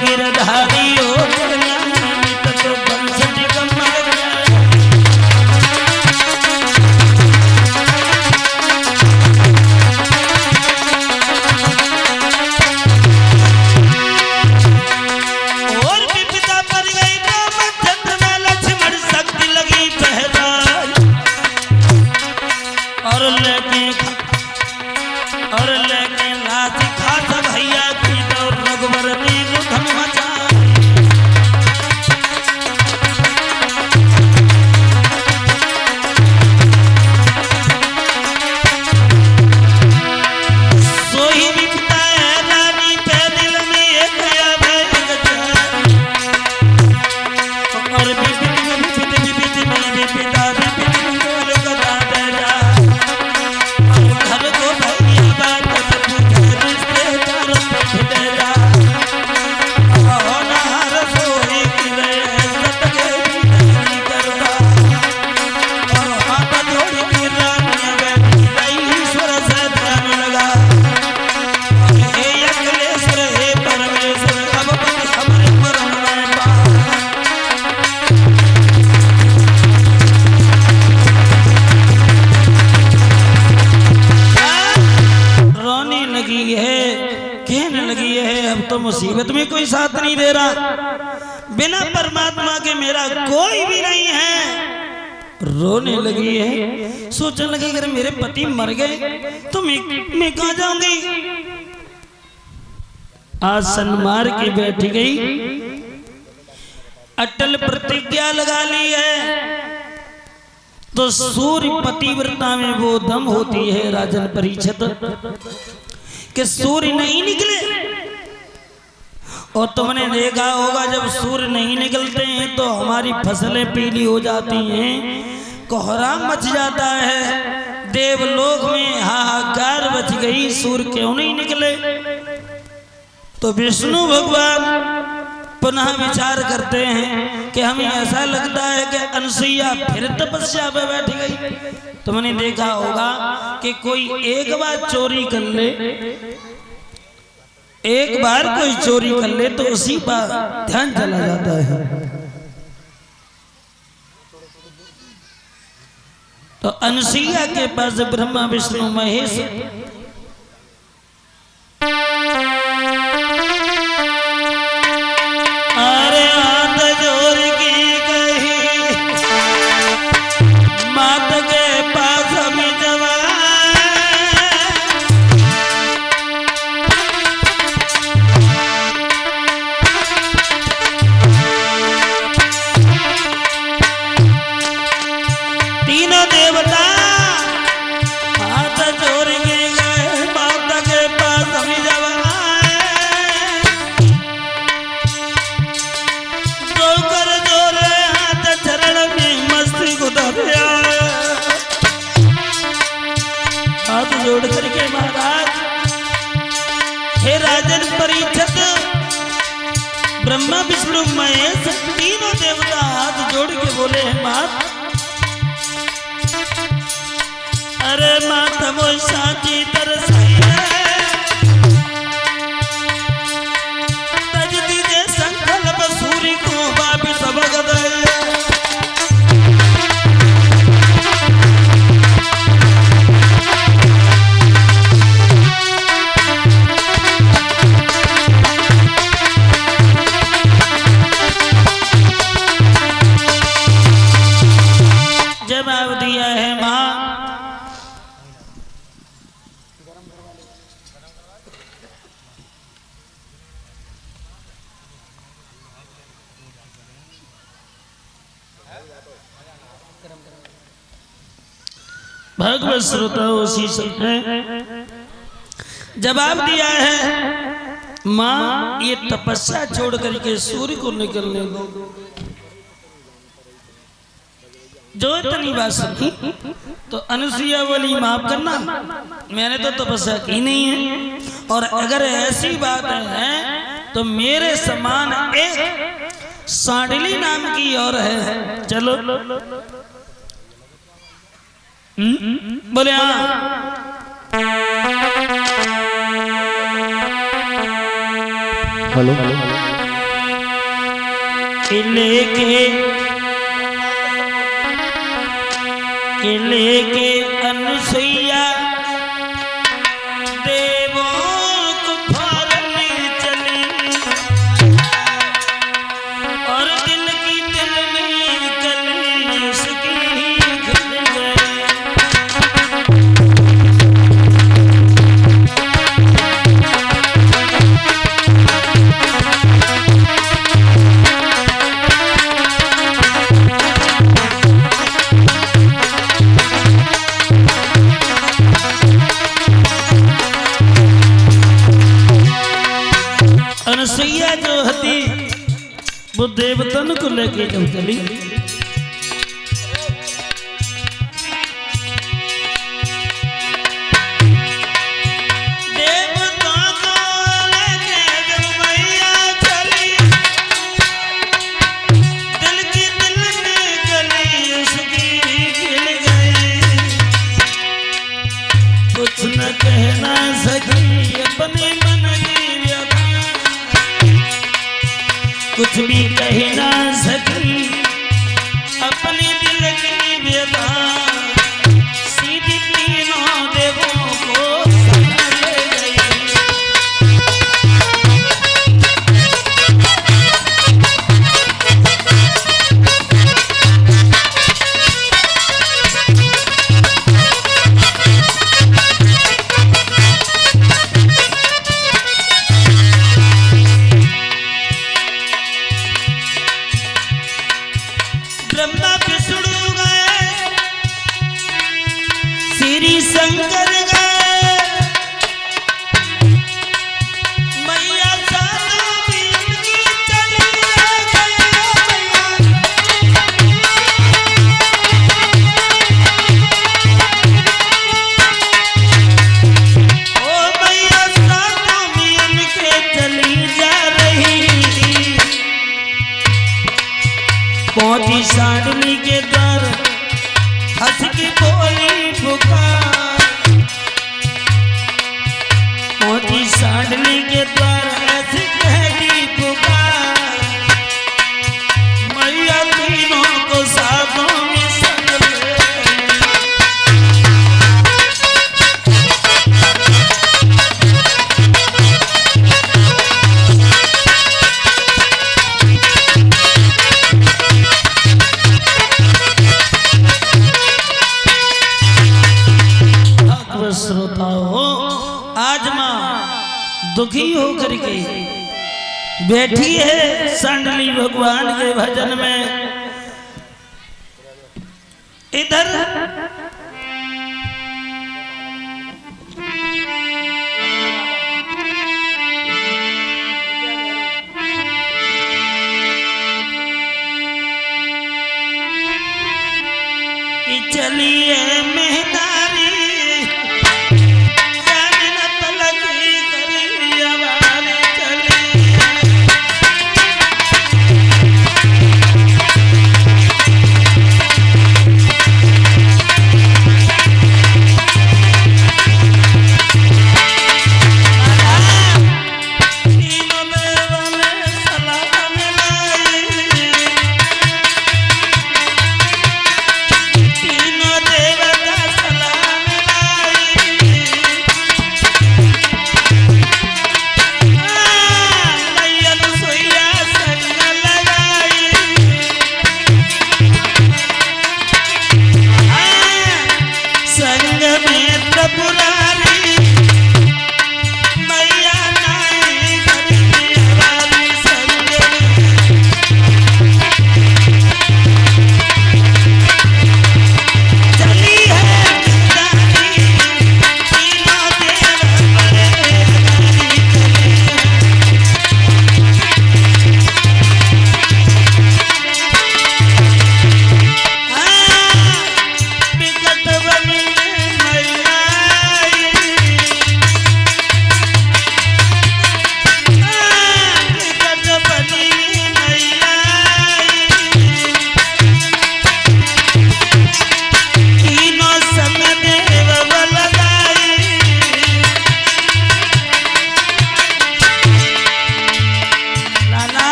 गिरधारी हो तो बंस और विपदा पर गई रामचंद्र में लक्ष्मण शक्ति लगी पहचान और लेके लाश खास भैया की दौड़ रघुवर वीर धम मचा सोही विपदा है रानी पे दिल में एक या भय और विपदा बोल कदा दे जा घर को भैया बात रिश्तेदार दे जा होनहार सोही की इज्जत के नहीं करता और हाथ जोड़ के रानी बैठी ईश्वर से ध्यान लगा हे अखिलेश्वर हे परमेश्वर अब हमारे मरण में पा रोने लगी है, कहने लगी है अब तो मुसीबत में कोई साथ नहीं दे रहा, बिना परमात्मा के मेरा कोई भी नहीं है। रोने लगी है, सोचने लगी अगर मेरे पति मर गए तो मैं कहाँ जाऊंगी। आसन मार के बैठ गई, अटल प्रतिज्ञा लगा ली है। तो सूर्य पतिव्रता में वो दम होती है राजन परीक्षित कि सूर्य नहीं निकले। और तुमने देखा होगा जब सूर्य नहीं निकलते हैं तो हमारी फसलें पीली हो जाती हैं, कोहरा मच जाता है, देवलोक में हाहाकार मच गई, सूर्य क्यों नहीं निकले। तो विष्णु भगवान पुनः विचार करते हैं कि हमें ऐसा लगता है कि अनसुईया फिर तपस्या पे बैठ गई। तुमने देखा होगा कि कोई एक बार चोरी कर ले, एक बार कोई चोरी कर ले तो उसी पर ध्यान चला जाता है। तो अनसुईया के पास ब्रह्मा विष्णु महेश अरे हाथ जोड़ के कही मात के पास हमें तीनों देवता हाथ जोड़ के गए माता के पास हमें हाथ जोड़ करके महाराज हे राजन परीक्षित ब्रह्मा विष्णु महेश तीनों देवता हाथ जोड़ के बोले हैं मात, अरे मात वो साची तरसाई तज दीजे संकल्प सूर्य को वापिस भगत जवाब दिया है मां। भगवत श्रोताओं ने जवाब दिया है मां ये तपस्या छोड़ करके सूर्य को निकलने दो। जो इतनी बात सुनी तो अनुसुईया बोली माफ करना मैंने तो तपस्या की नहीं है, और अगर ऐसी बात है तो मेरे समान एक सांडली नाम की और है, चलो बोले हेलो लेके अनुसैया देवों को फाड़ने चली और दिल की तिलनी कली उसकी खिल गई। अनुसैया जो हती वो देवतन को लेके जब चली देवता को लेके जब मैया चली दिल की दिल में गली उसकी खिल गई। कुछ न कहना सकी अपने मन की व्यथा कुछ भी कह ना सकी अपने दिल की व्यथा सीधी तीनों देवों को ले गई। ब्रह्मा विष्णु गए श्री शंकर गए मैया सातों भी उनकी चली गई। ओ मैया सातों भी उनके चली जा रही थी। पहुंची सांडली के द्वार हंस के बोली पुकार। पहुंची सांडली के द्वार हंस कहती पुकार। मैया तीनों को साथों में संग ले श्रोताओ आज मां दुखी होकर के बैठी है सांडली भगवान के भजन में। इधर कि चलिए मेहदारी तीनों देवता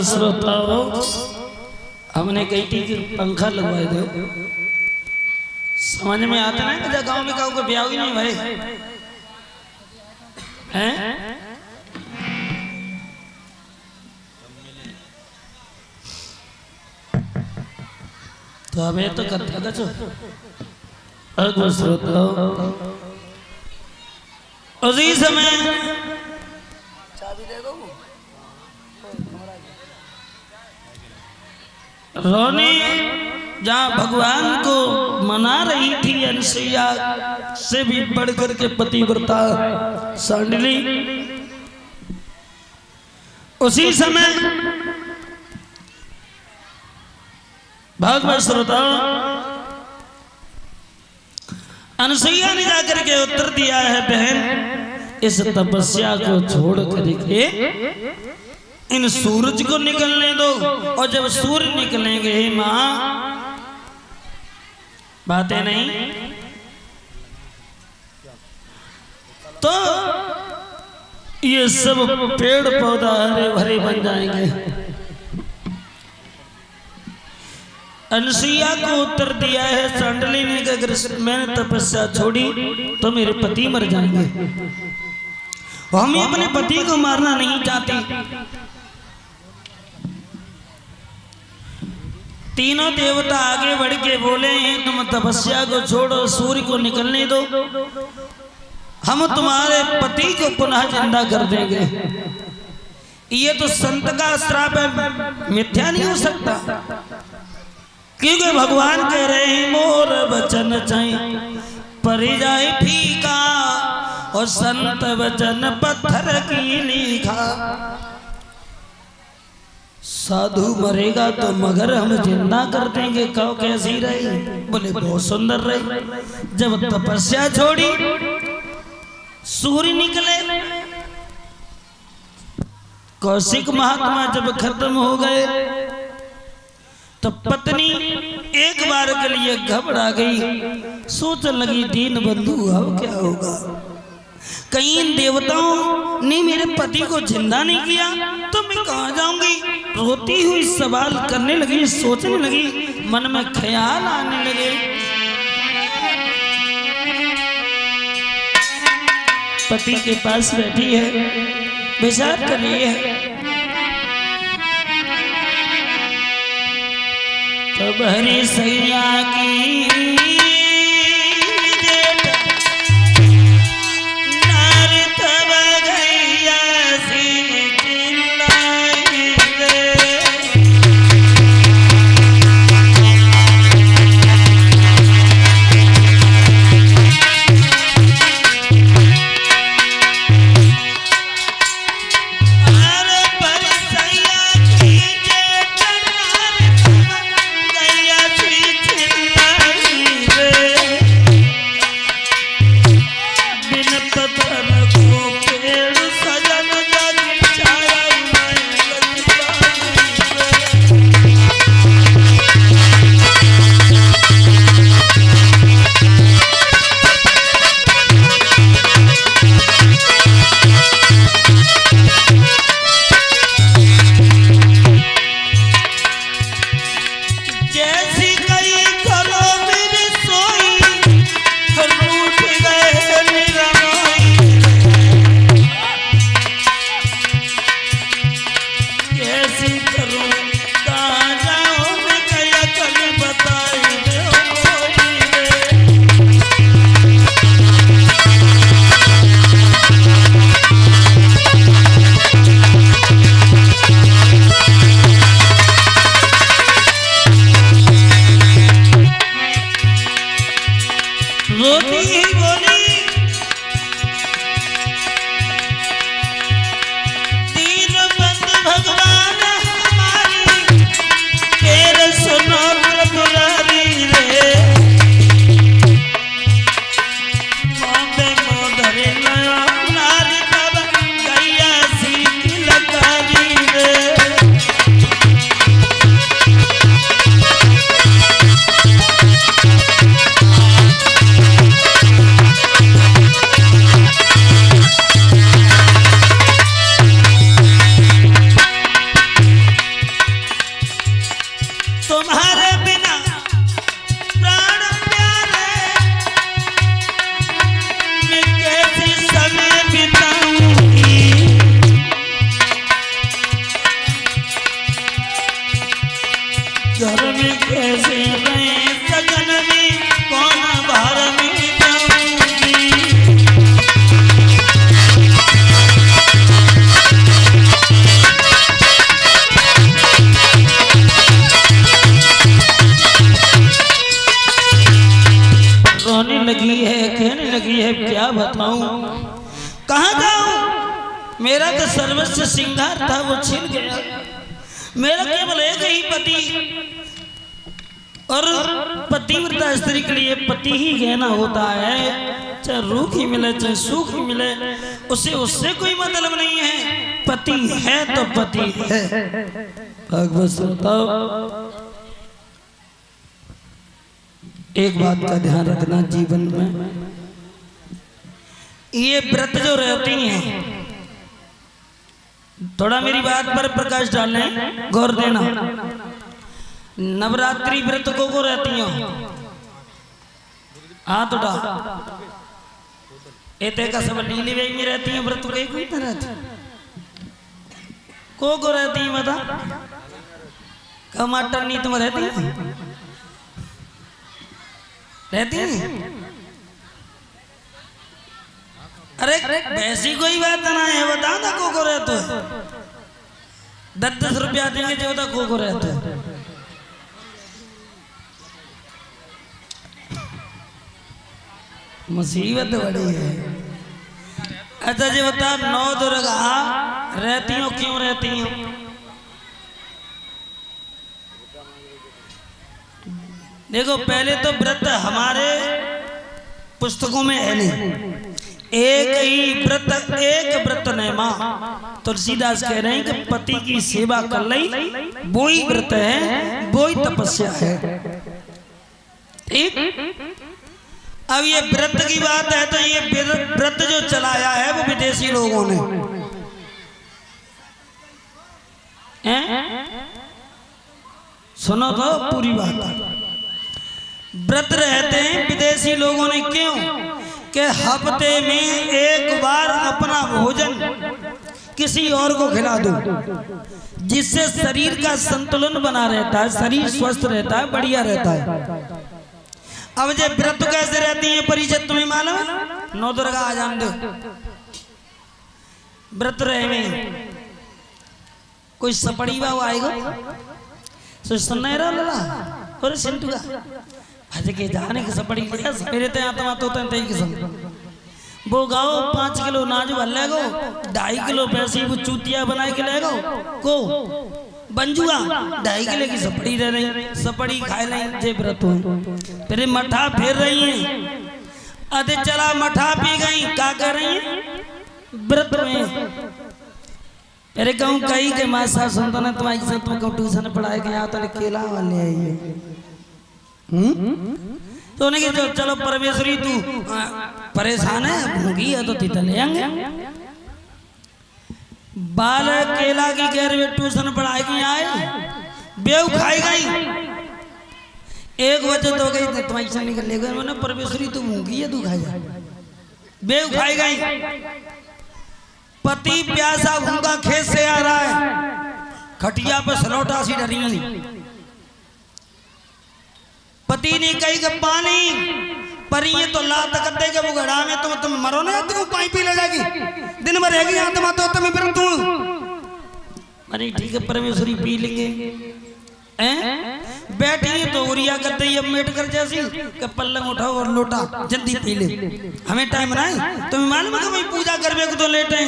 श्रोताओं, हमने कही थी कि पंखा लगवाए दो, समझ में आता ना कि गाँव में काऊ को ब्याह ही नहीं भाई हैं। तो हमें तो कथा का चो अगो श्रोताओ, उसी समय रोनी जहाँ भगवान को मना रही थी अनसुईया से भी बढ़कर के पतिव्रता सांडली, उसी समय भागवत श्रोता अनसुईया ने जाकर के उत्तर दिया है, बहन इस तपस्या को छोड़ करके इन सूरज को निकलने दो, और जब सूर्य निकलेंगे मां बातें नहीं तो ये सब पेड़ पौधा हरे भरे बन जाएंगे। अनसुईया को उत्तर दिया है सांडली ने कि अगर मैंने तपस्या छोड़ी तो मेरे पति मर जाएंगे, हम अपने पति को मारना नहीं चाहते। तीनों देवता आगे बढ़ के बोले हैं, तुम तपस्या को छोड़ो, सूर्य को निकलने दो, हम तुम्हारे पति को पुनः जिंदा कर देंगे। ये तो संत का श्राप है, मिथ्या नहीं हो सकता, क्योंकि भगवान कह रहे हैं मोर वचन चाहिए पर जाए फीका, और संत वचन पत्थर की लिखा। साधु मरेगा तो मगर हम जिंदा कर देंगे। कहो कैसी रही? बोले बहुत सुंदर रही। जब तपस्या छोड़ी, सूर्य निकले, कौशिक महात्मा जब खत्म हो गए तो पत्नी एक बार के लिए घबरा गई, सोचने लगी दीन बंधु अब क्या होगा, कहीं इन देवताओं ने मेरे पति को जिंदा नहीं किया तो मैं कहां जाऊंगी। रोती हुई सवाल करने लगी, सोचने लगी, मन में ख्याल आने लगे। पति के पास बैठी है, विचार कर रही है, तब हरी सैया की लगी है, क्या बताऊं, कहाँ जाऊं। मेरा तो सर्वस्व श्रृंगार था वो छिन गया। मेरा केवल एक ही पति, और पतिव्रता स्त्री के लिए पति ही गहना होता है। चाहे रूख ही मिले चाहे सुख ही मिले, उसे उससे कोई मतलब नहीं है। पति है तो पति है। भगवत बताओ, एक बात का ध्यान रखना जीवन में, ये व्रत जो रहती हैं, थोड़ा मेरी बात पर प्रकाश डालने गौर देना। नवरात्रि व्रत को रहती हो, हाथ उठा, एते का सब नीली वे में रहती है व्रत के कोई तरह को रहती है, बता टमाटर नहीं तुम रहती है, रहती है। अरे वैसी कोई बात ना है, बता ना को रहते हो, 10-10 रुपया देंगे जो बता को रहते हो। मुसीबत बड़ी है। अच्छा जी बता, 9 दुर्गा रहती हो, क्यों रहती हो? देखो पहले तो व्रत हमारे पुस्तकों में है नहीं, एक ही व्रत, एक व्रत नेमा। तुलसीदास कह रहे हैं कि पति की सेवा कर ली, वो ही व्रत है, वो ही तपस्या है। ठीक। अब ये व्रत की बात है तो ये व्रत जो चलाया है वो विदेशी लोगों ने सुनो तो पूरी बात। व्रत रहते हैं विदेशी लोगों ने, क्यों कि हफ्ते में एक बार अपना भोजन किसी और को खिला दो, जिससे शरीर का संतुलन बना रहता है, शरीर स्वस्थ रहता है, बढ़िया रहता है। अब जब व्रत कैसे रहती है परिषद तुम्हें मालूम है? 9 दुर्गा आ जान दो व्रत रहे में कोई सपड़ी बाबू आएगा सो सुनना लला और सिंटू का आज के जाने की सपड़ी लिया मेरे ते आत्मा तो तई किस्म वो गाओ 5 किलो नाज भले गो 2.5 किलो पैसे वो चूतिया बनाए के ले गो को बंजुआ 2.5 किलो की सपड़ी दे रही, सपड़ी खाए नहीं जे व्रत हो। फिर मठा फेर रही है, अरे चला मठा पी गई, क्या कर रही है व्रत में। अरे कहूँ कहीं के माँ साहब सुनता ना तुम्हारी से तुमको ट्यूशन पढ़ाए के यहाँ तो केला वाले आई है। तो उन्हें जो चलो परमेश्वरी तू परेशान है भूखी है तो तीता ले आएंगे। बाल केला की गैर में ट्यूशन पढ़ाई की आए बेव खाई गई 1 बजे तो गई तुम्हारी से निकल ले गए मैंने परमेश्वरी तू भूखी है तू खाई जा बेव खाई गई। पति प्यासा भूखा खेत से आ रहा है, खटिया पर सलौटा सी डरी नहीं। पति ने कही कि पानी पर ये तो लात कर देगा वो गड़ा में तुम मरो ना तुम पानी पी ले जाएगी दिन भर रहेगी आत्मा तो तुम्हें फिर तू अरे ठीक है परमेश्वरी पी लेंगे बैठी तो उरिया करते ही अब मेट कर जैसी कि पल्लंग उठाओ और लोटा जल्दी पी ले हमें टाइम बनाए। तुम्हें मालूम है कि भाई पूजा करने को तो लेट है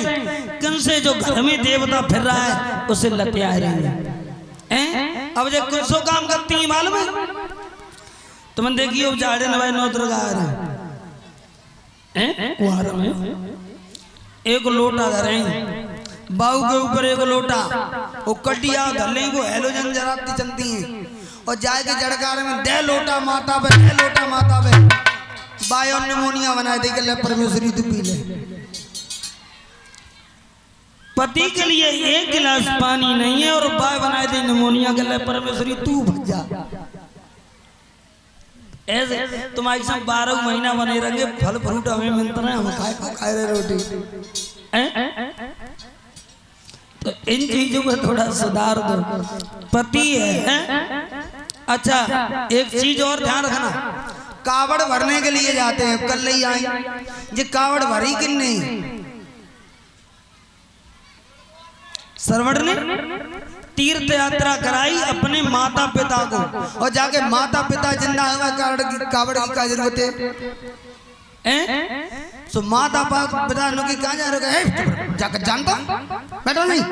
कन से जो घर में देवता फिर रहा है उसे लते आ रहे हैं। अब जो कुछ सो काम करती है मालूम है तुम देखिए अब जाड़े नवाए 9 दुर्गा आ रहे हैं एक लोटा धरे बाऊ के ऊपर एक लोटा वो कटिया धले को हेलोजन जराती चलती हैं और जाए के जड़कार में दे लोटा माता पे दे लोटा माता पे बायो निमोनिया बनाए दे के परमेश्वरी तू पी ले। पति के लिए 1 गिलास पानी नहीं है और बाय बनाए दे निमोनिया के लिए परमेश्वरी तू भग जा। ऐसे तुम्हारे साथ 12 महीना बने रहेंगे फल फ्रूट हमें मिलता है हम खाए रहे रोटी। तो इन चीजों में थोड़ा सुधार दो। पति है अच्छा एक चीज और ध्यान रखना कावड़ भरने के लिए जाते हैं कल ही आई ये कावड़ भरी कि नहीं सरवण ने तीर्थ यात्रा कराई अपने माता पिता को और जाके माता पिता जिंदा हुआ कावड़ की क्या जरूरत है सो माता पिता लोग कहाँ जा रहे हो जाकर जानता बैठो नहीं।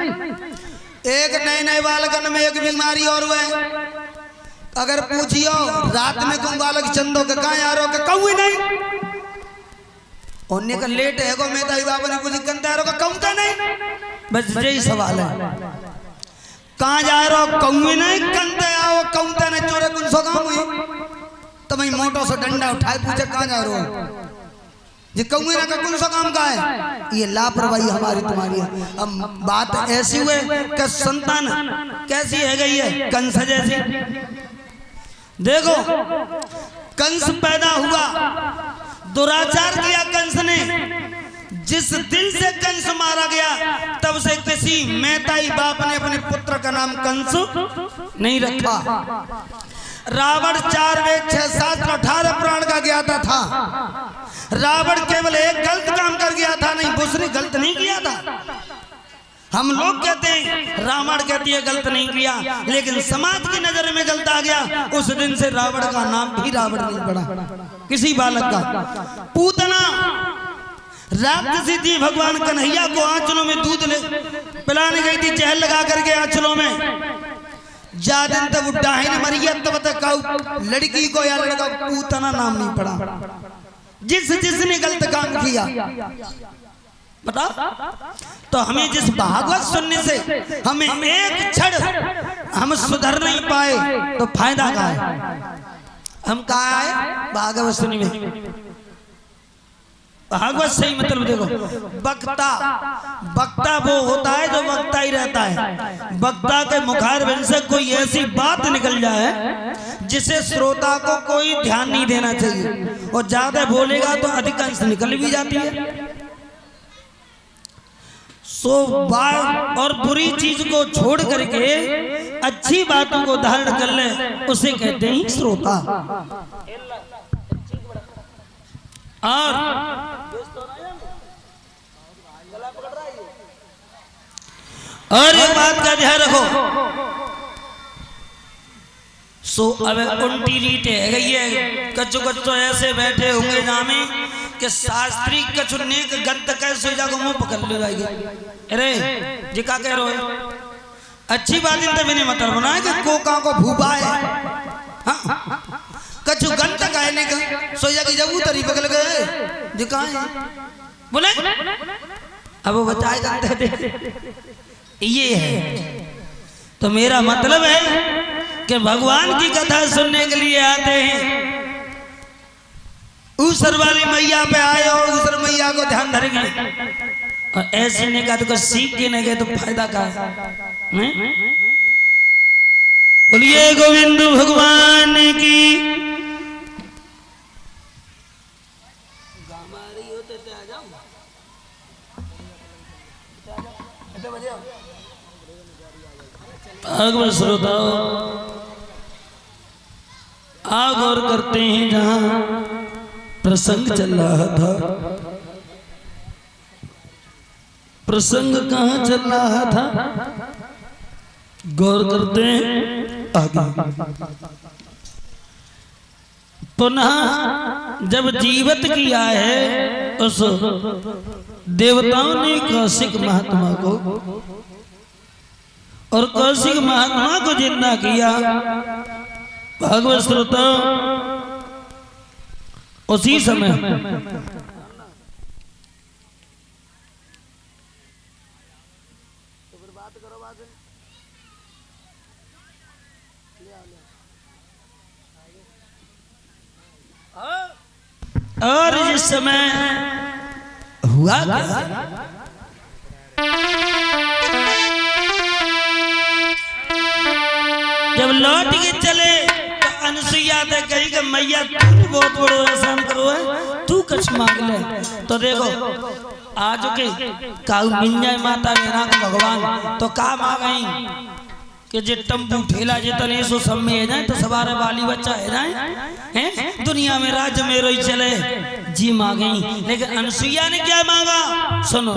एक नए नए बालकन में एक बीमारी और हुए, अगर पूछियो रात में तुम बालक चंदो के कहाँ जा रहे हो कहूँ नहीं, उन्हें का लेट है को मैं ताई बाबा ने कुछ कंता रो का कहूँ नहीं, बस यही सवाल है कहाँ जा रहे हो कहूँ नहीं, कंते आओ कहूँ नहीं, चोरे कुछ सो काम हुई तो मैं मोटो से डंडा उठाए पूछे कहाँ जा रहे हो, ये कहूँ ना का कौन सा काम का है, ये लापरवाही हमारी तुम्हारी है। अब बात ऐसी हुए कि संतान कैसी है गई है कंस जैसी। देखो कंस पैदा हुआ, दुराचार किया कंस ने, जिस दिन से कंस मारा गया तब से किसी मैताई बाप ने अपने पुत्र का नाम कंस नहीं रखा। रावण 4 वेद 6 शास्त्र 18 पुराण का ज्ञाता था। रावण केवल एक गलत काम कर गया था, नहीं दूसरे गलत नहीं किया था। हम लोग कहते हैं रावण कहती है गलत नहीं किया, लेकिन समाज की नजर में गलत आ गया। उस दिन से रावण का नाम भी रावण नहीं पड़ा किसी बालक का। पूतना राक्षसी थी, भगवान कन्हैया को आंचलों में दूध पिलाने गई थी, जहर लगा करके आंचलों में। ज्यादा तब डाहिन मरी है तब तक लड़की को या लड़का पूतना नाम नहीं पड़ा। जिसने गलत काम किया बता, तो हमें जिस भागवत सुनने से हमें एक क्षण हम सुधर नहीं पाए तो फायदा क्या है। हम कहा है भागवत सुनी में, भागवत सही मतलब देखो, वक्ता वो होता है जो वक्ता ही रहता है। वक्ता के मुखारबिंद से कोई ऐसी बात निकल जाए जिसे श्रोता को कोई ध्यान नहीं देना चाहिए, और ज्यादा बोलेगा तो अधिकांश निकल भी जाती है। सो बात और बुरी चीज को छोड़ करके अच्छी बातों को धारण कर ले, उसे कहते हैं श्रोता। और एक बात का ध्यान रखो, सो अब उल्टी रीट है गई है, कच्चो कच्चो ऐसे बैठे होंगे जामे कि शास्त्री कछु नेक गंत कैसे जागो मुंह पकड़ ले जाएगी। अरे जी का कह रहे हो, अच्छी बात इन मैंने मतलब बनाया कि कोका को भूबा है, कछु गंत कहने का सोया की जब उतरी पकड़ गए जी कहाँ है बोले, अब वो बचाए गंत दे ये है। तो मेरा मतलब है कि भगवान की कथा सुनने के लिए आते हैं, ऊसर वाली मैया पे आए और ऊसर मैया को ध्यान धरेंगे, और ऐसे नहीं कहा तो सीख के नहीं गए तो फायदा क्या है। बोलिए गोविंद भगवान की। भागवत श्रोताओं आ गौर करते हैं, जहां प्रसंग चल रहा था, प्रसंग कहां चल रहा था गौर करते हैं आगे। पुनः जब जीवित किया है उस देवताओं ने कौशिक महात्मा को, और कौशिक महात्मा को जिंदा किया। भागवत श्रोता उसी समय और जिस समय हुआ जब लौट के चले तो अनुसुईया ने कही कि मैया तू बहुत बड़ो एहसान करो है, तू कुछ मांग ले। तो देखो आज के काऊ मिल जाए माता मेरा भगवान तो का मांगई कि जे टम्पू ठेला जे तने सो सब में है जाए तो सवारे वाली बच्चा है जाए हैं, दुनिया में राज्य में रोई चले जी मांगी। लेकिन अनुसुईया ने क्या मांगा सुनो,